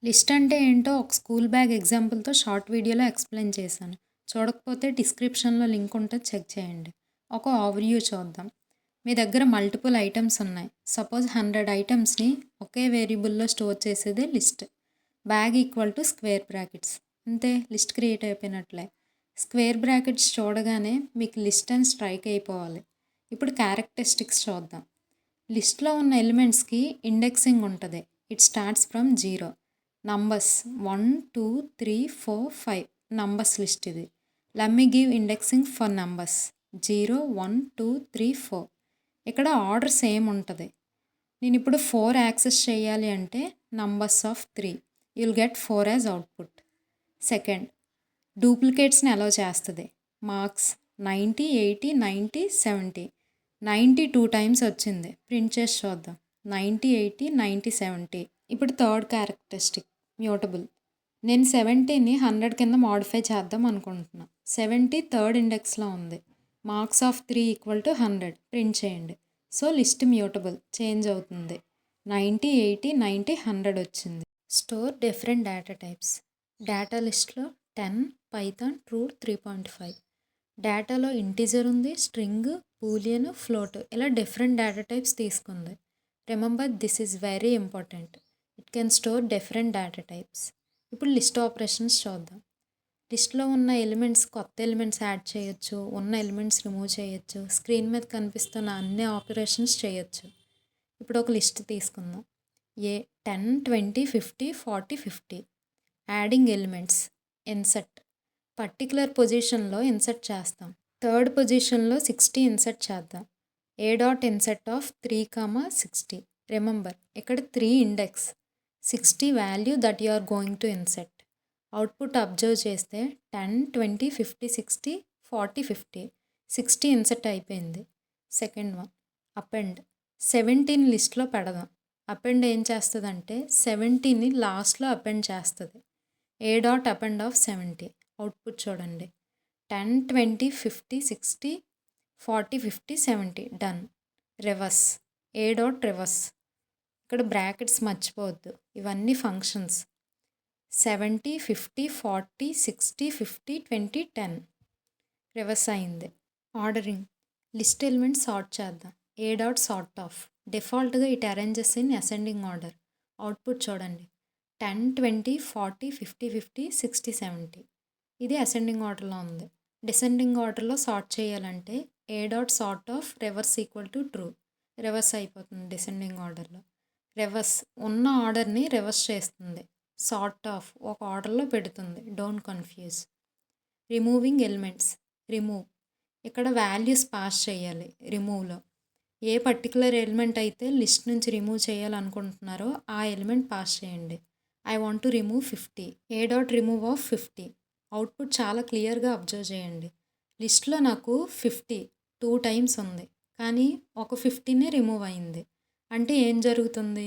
List అంటే ఏంటో ఒక స్కూల్ బ్యాగ్ ఎగ్జాంపుల్తో షార్ట్ వీడియోలో ఎక్స్ప్లెయిన్ చేశాను. చూడకపోతే డిస్క్రిప్షన్లో లింక్ ఉంటుంది, చెక్ చేయండి. ఒక ఓవర్వ్యూ చూద్దాం. మీ దగ్గర మల్టిపుల్ ఐటమ్స్ ఉన్నాయి. సపోజ్ 100 ఐటమ్స్ని ఒకే వేరియబుల్లో స్టోర్ చేసేదే list. Bag equal to square brackets. అంతే, లిస్ట్ క్రియేట్ అయిపోయినట్లే. స్క్వేర్ బ్రాకెట్స్ చూడగానే మీకు లిస్ట్ అని స్ట్రైక్ అయిపోవాలి. ఇప్పుడు క్యారెక్టరిస్టిక్స్ చూద్దాం. లిస్ట్లో ఉన్న ఎలిమెంట్స్కి ఇండెక్సింగ్ ఉంటుంది. It starts from 0. Numbers 1 2 3 4 5 numbers list ఇది. Let me give indexing for numbers 0 1 2 3 4. ఇక్కడ ఆర్డర్ సేమ్ ఉంటుంది. నేను ఇప్పుడు 4 యాక్సెస్ చేయాలి అంటే numbers of 3. You'll get 4 as output. Second, డూప్లికేట్స్ని అలౌ చేస్తుంది. మార్క్స్ 90 80 90 70. 90 2 టైమ్స్ వచ్చింది. ప్రింట్ చేసి చూద్దాం. 90 80 90 70. ఇప్పుడు థర్డ్ క్యారెక్టరిస్టిక్ మ్యూటబుల్. నేను 70ని 100 కింద మాడిఫై చేద్దాం అనుకుంటున్నా. 70 థర్డ్ ఇండెక్స్లో ఉంది. Marks of 3 equal to 100. Print చేయండి. సో లిస్ట్ మ్యూటబుల్, చేంజ్ అవుతుంది. 90 80 90 100 వచ్చింది. Store different data types. Data లిస్ట్లో 10 పైథాన్ ట్రూట్ 3.5. డేటాలో ఇంటీజర్ ఉంది, స్ట్రింగ్, బూలియన్, ఫ్లోట్, ఇలా డిఫరెంట్ డేటా టైప్స్ తీసుకుంది. Remember, this is very important. It can store different data types. ఇప్పుడు list operations చూద్దాం. లిస్ట్లో ఉన్న ఎలిమెంట్స్, కొత్త ఎలిమెంట్స్ యాడ్ చేయొచ్చు, ఉన్న ఎలిమెంట్స్ రిమూవ్ చేయొచ్చు, స్క్రీన్ మీద కనిపిస్తున్న అన్ని ఆపరేషన్స్ చేయొచ్చు. ఇప్పుడు ఒక లిస్ట్ తీసుకుందాం. 10 20 50 40 50. Adding elements. ఇన్సర్ట్. పర్టికులర్ పొజిషన్లో ఇన్సర్ట్ చేస్తాం. థర్డ్ పొజిషన్లో 60 ఇన్సర్ట్ చేద్దాం. Insert of 3, 60. రిమెంబర్, ఇక్కడ 3 index, 60 value that you are going to insert. Output observe చేస్తే 10 20 50 60 40 50. 60 ఇన్సర్ట్ అయిపోయింది. Second one, append. 70ని లిస్ట్లో పెడదాం. అపెండ్ ఏం చేస్తుందంటే 70ని లాస్ట్లో అపెండ్ చేస్తుంది. Append of 70. అవుట్పుట్ చూడండి. 10 20 50 60 40 50 70. డన్. రివర్స్. రివర్స్. ఇక్కడ బ్రాకెట్స్ మర్చిపోవద్దు, ఇవన్నీ ఫంక్షన్స్. 70 50 40 60 50 20 10. రివర్స్ అయింది. ఆర్డరింగ్. లిస్ట్ ఎలిమెంట్స్ సార్ట్ చేద్దాం. Sort of. డిఫాల్ట్గా it arranges in ascending order. Output చూడండి. 10 20 40 50 50 60 70. ఇది అసెండింగ్ ఆర్డర్లో ఉంది. డిసెండింగ్ ఆర్డర్లో సార్ట్ చేయాలంటే sort of reverse equal to true. Reverse అయిపోతుంది డిసెండింగ్ ఆర్డర్లో. రివర్స్ ఉన్న ఆర్డర్ని రివర్స్ చేస్తుంది. సార్ట్ ఆఫ్ ఒక ఆర్డర్లో పెడుతుంది. Don't confuse. Removing elements. Remove. ఇక్కడ వాల్యూస్ పాస్ చేయాలి రిమూవ్లో. ఏ పర్టికులర్ ఎలిమెంట్ అయితే లిస్ట్ నుంచి రిమూవ్ చేయాలనుకుంటున్నారో ఆ ఎలిమెంట్ పాస్ చేయండి. I want to remove 50. Remove of 50. Output చాలా క్లియర్గా అబ్జర్వ్ చేయండి. లిస్ట్లో నాకు 50 2 టైమ్స్ ఉంది, కానీ ఒక 50నే రిమూవ్ అయింది. అంటే ఏం జరుగుతుంది?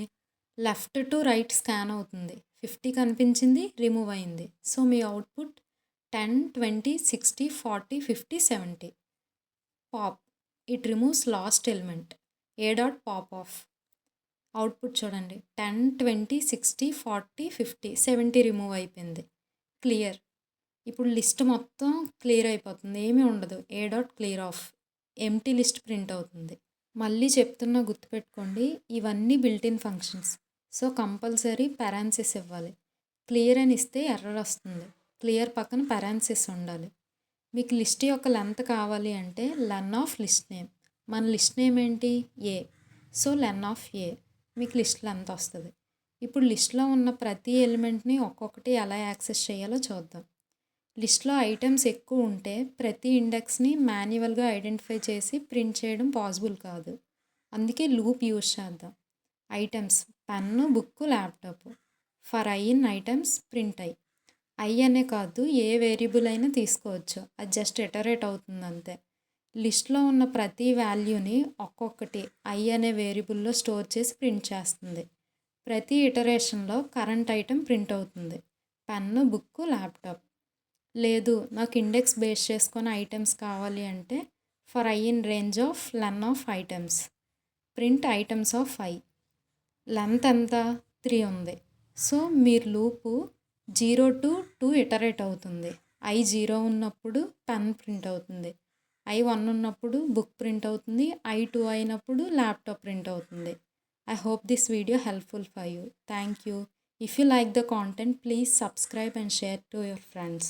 లెఫ్ట్ టు రైట్ స్కాన్ అవుతుంది. 50 కనిపించింది, రిమూవ్ అయింది. So me output 10 20 60 40 50 70. Pop. It removes last element. Pop of. Output చూడండి. 10 20 60 40 50 70 రిమూవ్ అయిపోయింది. క్లియర్. ఇప్పుడు లిస్ట్ మొత్తం క్లియర్ అయిపోతుంది, ఏమీ ఉండదు. Clear of. Empty list print అవుతుంది. మళ్ళీ చెప్తున్నా, గుర్తుపెట్టుకోండి, ఇవన్నీ బిల్ట్-ఇన్ ఫంక్షన్స్. సో కంపల్సరీ పారాన్సిస్ ఇవ్వాలి. క్లియర్ అని ఇస్తే ఎర్రర్ వస్తుంది. క్లియర్ పక్కన పారాన్సిస్ ఉండాలి. మీకు లిస్ట్ యొక్క లెంత్ కావాలి అంటే లెన్ ఆఫ్ లిస్ట్ నేమ్. మన లిస్ట్ నేమ్ ఏంటి? ఏ. సో లెన్ ఆఫ్ ఏ. మీకు లిస్ట్ లెంత్ వస్తుంది. ఇప్పుడు లిస్ట్లో ఉన్న ప్రతి ఎలిమెంట్ని ఒక్కొక్కటి ఎలా యాక్సెస్ చేయాలో చూద్దాం. లిస్ట్లో ఐటమ్స్ ఎక్కువ ఉంటే ప్రతి ఇండెక్స్ని మాన్యువల్గా ఐడెంటిఫై చేసి ప్రింట్ చేయడం పాసిబుల్ కాదు. అందుకే లూప్ యూజ్ చేద్దాం. Items pen, book, laptop. For in items print అనే కాదు, ఏ వేరియబుల్ అయినా తీసుకోవచ్చు. అది జస్ట్ ఇటరేట్ అవుతుంది అంతే. లిస్ట్లో ఉన్న ప్రతి వాల్యూని ఒక్కొక్కటి అనే వేరియబుల్లో స్టోర్ చేసి ప్రింట్ చేస్తుంది. ప్రతి ఇటరేషన్లో కరెంట్ ఐటమ్ ప్రింట్ అవుతుంది. Pen, book, laptop. లేదు, నాకు ఇండెక్స్ బేస్ చేసుకొని ఐటమ్స్ కావాలి అంటే for in range of len of items print items of length ఎంత? 3 ఉంది. సో మీరు లూపు 0 to 2 ఇటరేట్ అవుతుంది. I0 ఉన్నప్పుడు పెన్ ప్రింట్ అవుతుంది. I1 ఉన్నప్పుడు బుక్ ప్రింట్ అవుతుంది. I2 అయినప్పుడు ల్యాప్టాప్ ప్రింట్ అవుతుంది. I hope this video helpful for you. Thank you. If you like the content, please subscribe and share to your friends.